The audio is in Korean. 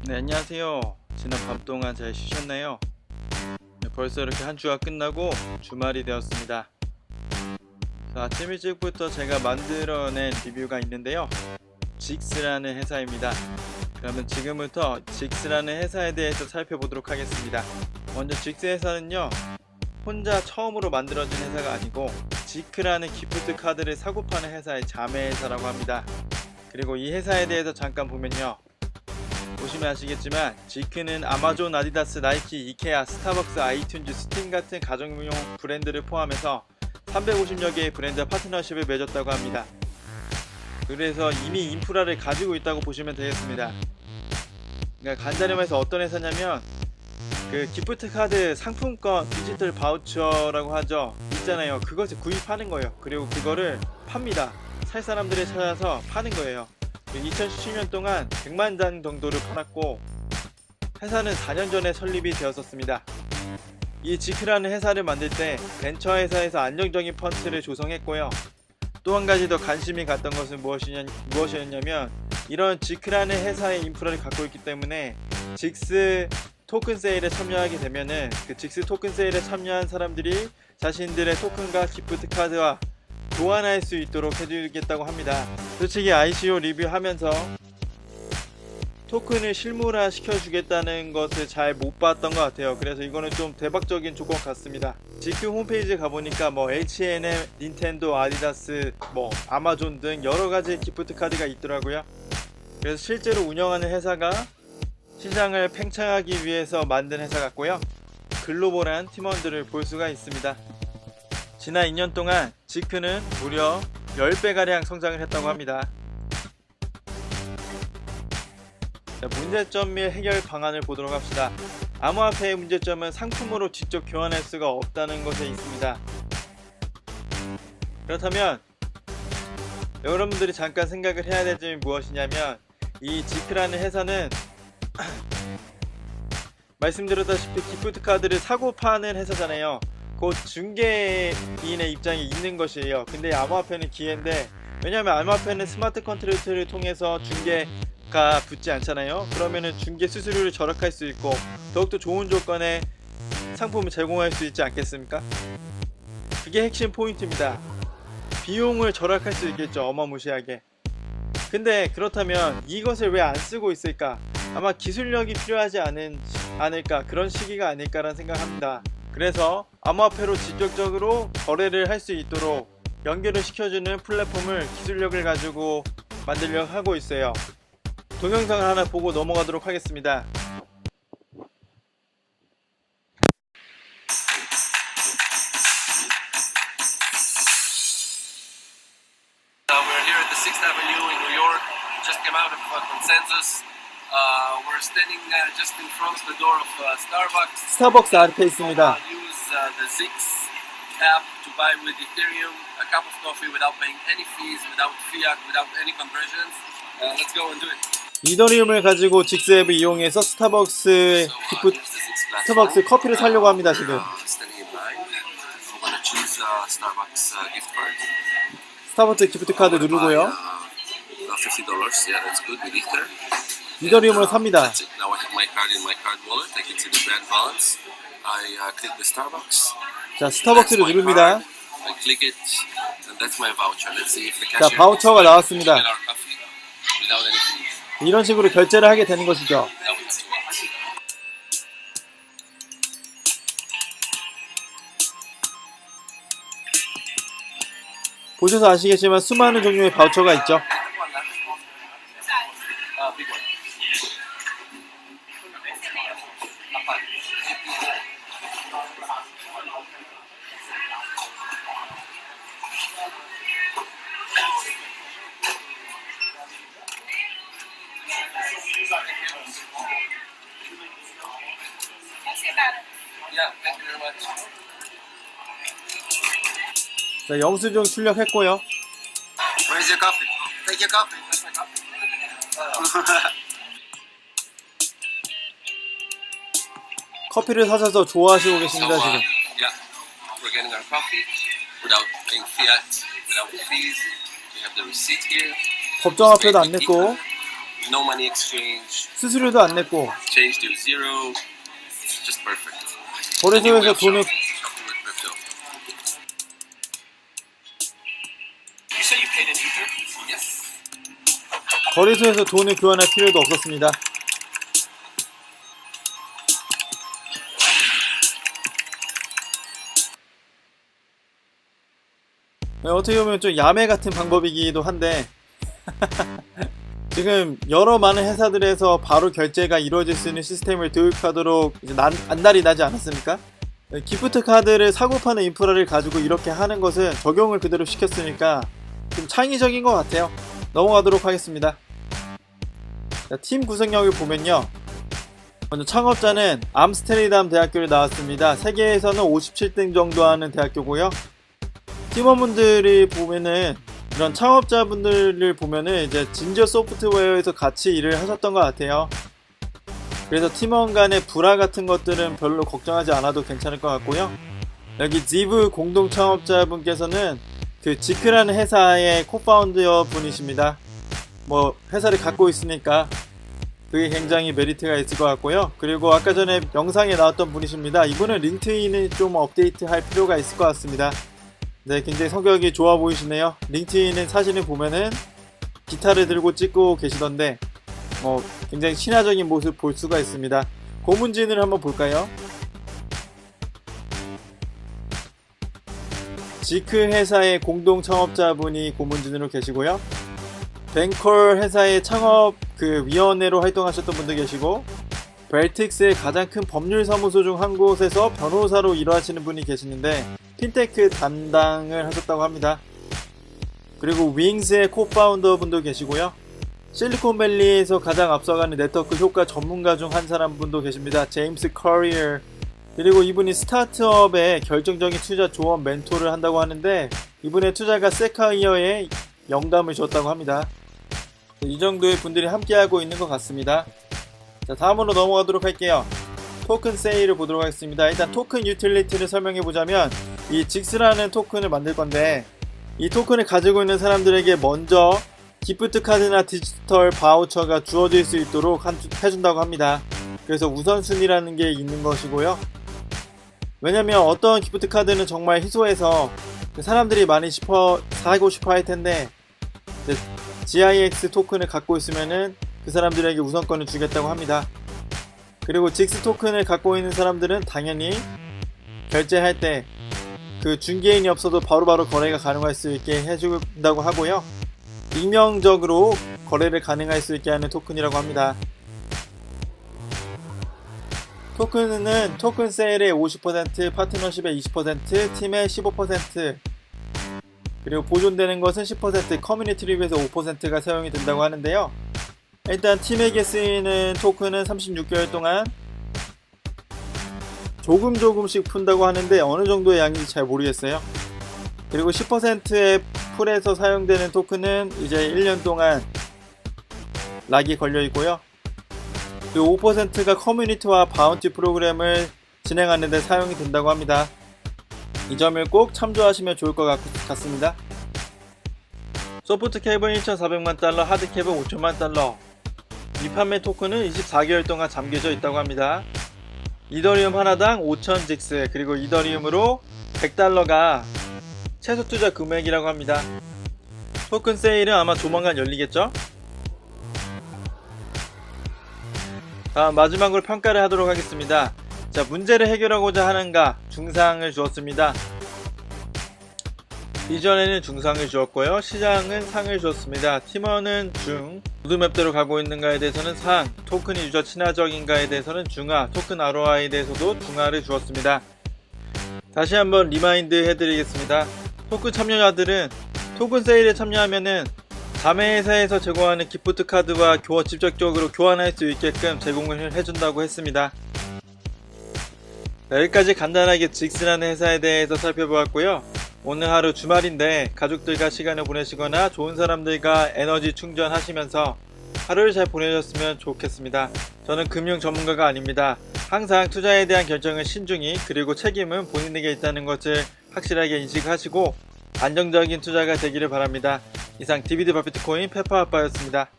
네, 안녕하세요. 지난 밤 동안 잘 쉬셨나요? 네, 벌써 이렇게 한 주가 끝나고 주말이 되었습니다. 자, 아침 일찍부터 제가 만들어낸 리뷰가 있는데요. 직스라는 회사입니다. 그러면 지금부터 직스라는 회사에 대해서 살펴보도록 하겠습니다. 먼저 직스 회사는요, 혼자 처음으로 만들어진 회사가 아니고 지크라는 기프트 카드를 사고 파는 회사의 자매 회사라고 합니다. 그리고 이 회사에 대해서 잠깐 보면요, 보시면 아시겠지만 지크는 아마존, 아디다스, 나이키, 이케아, 스타벅스, 아이튠즈, 스팀 같은 가정용 브랜드를 포함해서 350여 개의 브랜드 파트너십을 맺었다고 합니다. 그래서 이미 인프라를 가지고 있다고 보시면 되겠습니다. 그러니까 간단히 말해서 어떤 회사냐면 그 기프트 카드 상품권 디지털 바우처라고 하죠. 있잖아요. 그것을 구입하는 거예요. 그리고 그거를 팝니다. 살 사람들을 찾아서 파는 거예요. 2017년 동안 100만 장 정도를 팔았고, 회사는 4년 전에 설립이 되었었습니다. 이 지크라는 회사를 만들 때 벤처 회사에서 안정적인 펀드를 조성했고요. 또 한 가지 더 관심이 갔던 것은 무엇이었냐면, 이런 지크라는 회사의 인프라를 갖고 있기 때문에 직스 토큰 세일에 참여하게 되면은 그 직스 토큰 세일에 참여한 사람들이 자신들의 토큰과 기프트 카드와 교환할 수 있도록 해주겠다고 합니다. 솔직히 ICO 리뷰하면서 토큰을 실물화 시켜주겠다는 것을 잘 못 봤던 것 같아요. 그래서 이거는 좀 대박적인 조건 같습니다. 지금 홈페이지에 가보니까 뭐 H&M, 닌텐도, 아디다스, 뭐 아마존 등 여러가지 기프트 카드가 있더라고요. 그래서 실제로 운영하는 회사가 시장을 팽창하기 위해서 만든 회사 같고요. 글로벌한 팀원들을 볼 수가 있습니다. 지난 2년 동안 지크는 무려 10배가량 성장을 했다고 합니다. 자, 문제점 및 해결 방안을 보도록 합시다. 암호화폐의 문제점은 상품으로 직접 교환할 수가 없다는 것에 있습니다. 그렇다면 여러분들이 잠깐 생각을 해야 될 점이 무엇이냐면, 이 지크라는 회사는 말씀드렸다시피 기프트 카드를 사고 파는 회사잖아요. 곧 중개인의 입장에 있는 것이에요. 근데 암호화폐는 기회인데, 왜냐하면 암호화폐는 스마트 컨트랙트를 통해서 중개가 붙지 않잖아요. 그러면은 중개 수수료를 절약할 수 있고 더욱더 좋은 조건의 상품을 제공할 수 있지 않겠습니까? 그게 핵심 포인트입니다. 비용을 절약할 수 있겠죠, 어마무시하게. 근데 그렇다면 이것을 왜 안 쓰고 있을까? 아마 기술력이 필요하지 않을까, 그런 시기가 아닐까라는 생각합니다. 그래서 암호화폐로 직접적으로 거래를 할 수 있도록 연결을 시켜주는 플랫폼을 기술력을 가지고 만들려고 하고 있어요. 동영상을 하나 보고 넘어가도록 하겠습니다. We're here at the 6th Avenue in New York. Just came out of Consensus. We're standing just in front of the door of Starbucks. 스타벅스 앞에 있습니다. Use the Zix app to buy with Ethereum a cup of coffee without paying any fees, without fiat, without any conversions. Let's go and do it. 이더리움을 가지고 직스 앱을 이용해서 스타벅스 커피를 사려고 합니다. 지금 Standing in line. I'm gonna choose Starbucks gift card. 스타벅스 기프트 카드 누르고요. $50. Yeah, that's good with Ether. 이더리움으로 삽니다. That's it. Now I have my card in my card wallet. I can see the brand balance. I click the Starbucks. 자, 스타벅스를 누릅니다. I click it, and that's my voucher. Let's see if the 자, cashier 바우처가 can 나왔습니다. get our coffee without any fees. 이런 식으로 결제를 하게 되는 것이죠. Now we have to wait. 보셔서 아시겠지만 수많은 종류의 바우처가 있죠. Big one. Yeah, thank you very much. 자, 영수증 출력했고요. Where's your coffee? Take your coffee. That's my coffee. 커피를 사셔서 좋아하시고 계십니다. 지금 Yeah, we're getting our coffee without paying fiat, without fees. We have the receipt here. 법정화폐도 안 냈고 no money exchange, 수수료도 안 냈고 change to zero. It's just perfect. 거래소에서 돈을 Shopping with crypto. You say you paid in Ether? Yes. 거래소에서 돈을 교환할 필요도 없었습니다. 네, 어떻게 보면 좀 야매 같은 방법이기도 한데 지금 여러 많은 회사들에서 바로 결제가 이루어질 수 있는 시스템을 도입하도록 이제 안달이 나지 않았습니까? 네, 기프트 카드를 사고 파는 인프라를 가지고 이렇게 하는 것은 적용을 그대로 시켰으니까 좀 창의적인 것 같아요. 넘어가도록 하겠습니다. 자, 팀 구성력을 보면요, 먼저 창업자는 암스테르담 대학교를 나왔습니다. 세계에서는 57등 정도 하는 대학교고요. 팀원분들이 보면은 이런 창업자분들을 보면은 이제 진저 소프트웨어에서 같이 일을 하셨던 것 같아요. 그래서 팀원 간의 불화 같은 것들은 별로 걱정하지 않아도 괜찮을 것 같고요. 여기 지브 공동 창업자분께서는 그 지크라는 회사의 코파운더 분이십니다. 뭐 회사를 갖고 있으니까 그게 굉장히 메리트가 있을 것 같고요. 그리고 아까 전에 영상에 나왔던 분이십니다. 이분은 링크인을 좀 업데이트 할 필요가 있을 것 같습니다. 네, 굉장히 성격이 좋아 보이시네요. 링크인은 사진을 보면은 기타를 들고 찍고 계시던데 굉장히 친화적인 모습 볼 수가 있습니다. 고문진을 한번 볼까요? 지크 회사의 공동 창업자분이 고문진으로 계시고요. 뱅컬 회사의 창업 위원회로 활동하셨던 분도 계시고, 벨틱스의 가장 큰 법률 사무소 중 한 곳에서 변호사로 일하시는 분이 계시는데 핀테크 담당을 하셨다고 합니다. 그리고 윙스의 코파운더 분도 계시고요. 실리콘밸리에서 가장 앞서가는 네트워크 효과 전문가 중 한 사람 분도 계십니다. 제임스 커리어. 그리고 이분이 스타트업의 결정적인 투자 조언 멘토를 한다고 하는데 이분의 투자가 세카이어에 영감을 줬다고 합니다. 이 정도의 분들이 함께하고 있는 것 같습니다. 자, 다음으로 넘어가도록 할게요. 토큰 세일을 보도록 하겠습니다. 일단 토큰 유틸리티를 설명해 보자면 이 직스라는 토큰을 만들 건데 이 토큰을 가지고 있는 사람들에게 먼저 기프트 카드나 디지털 바우처가 주어질 수 있도록 해준다고 합니다. 그래서 우선순위라는 게 있는 것이고요. 왜냐면 어떤 기프트 카드는 정말 희소해서 사람들이 많이 사고 싶어 할 텐데 GIX 토큰을 갖고 있으면은 그 사람들에게 우선권을 주겠다고 합니다. 그리고 직스 토큰을 갖고 있는 사람들은 당연히 결제할 때 그 중개인이 없어도 바로바로 거래가 가능할 수 있게 해준다고 하고요. 익명적으로 거래를 가능할 수 있게 하는 토큰이라고 합니다. 토큰은 토큰 세일의 50%, 파트너십의 20%, 팀의 15%, 그리고 보존되는 것은 10%, 커뮤니티 리뷰에서 5%가 사용이 된다고 하는데요. 일단 팀에게 쓰이는 토큰은 36개월 동안 조금씩 푼다고 하는데 어느 정도의 양인지 잘 모르겠어요. 그리고 10%의 풀에서 사용되는 토큰은 이제 1년 동안 락이 걸려 있고요. 그리고 5%가 커뮤니티와 바운티 프로그램을 진행하는 데 사용이 된다고 합니다. 이 점을 꼭 참조하시면 좋을 것 같습니다. 소프트 캡은 1,400만 달러, 하드 캡은 5천만 달러. 미판매 토큰은 24개월 동안 잠겨져 있다고 합니다. 이더리움 하나당 5,000 직스, 그리고 이더리움으로 100달러가 최소 투자 금액이라고 합니다. 토큰 세일은 아마 조만간 열리겠죠? 다음 마지막으로 평가를 하도록 하겠습니다. 자, 문제를 해결하고자 하는가 중상을 주었습니다. 이전에는 중상을 주었고요. 시장은 상을 주었습니다. 팀원은 중, 로드맵대로 가고 있는가에 대해서는 상, 토큰이 유저 친화적인가에 대해서는 중하, 토큰 ROI에 대해서도 중하를 주었습니다. 다시 한번 리마인드 해드리겠습니다. 토큰 참여자들은 토큰 세일에 참여하면은 자매 회사에서 제공하는 기프트 카드와 직접적으로 교환할 수 있게끔 제공을 해준다고 했습니다. 자, 여기까지 간단하게 직스라는 회사에 대해서 살펴보았고요. 오늘 하루 주말인데 가족들과 시간을 보내시거나 좋은 사람들과 에너지 충전하시면서 하루를 잘 보내셨으면 좋겠습니다. 저는 금융 전문가가 아닙니다. 항상 투자에 대한 결정은 신중히, 그리고 책임은 본인에게 있다는 것을 확실하게 인식하시고 안정적인 투자가 되기를 바랍니다. 이상 DVD 바비트코인 페퍼아빠였습니다.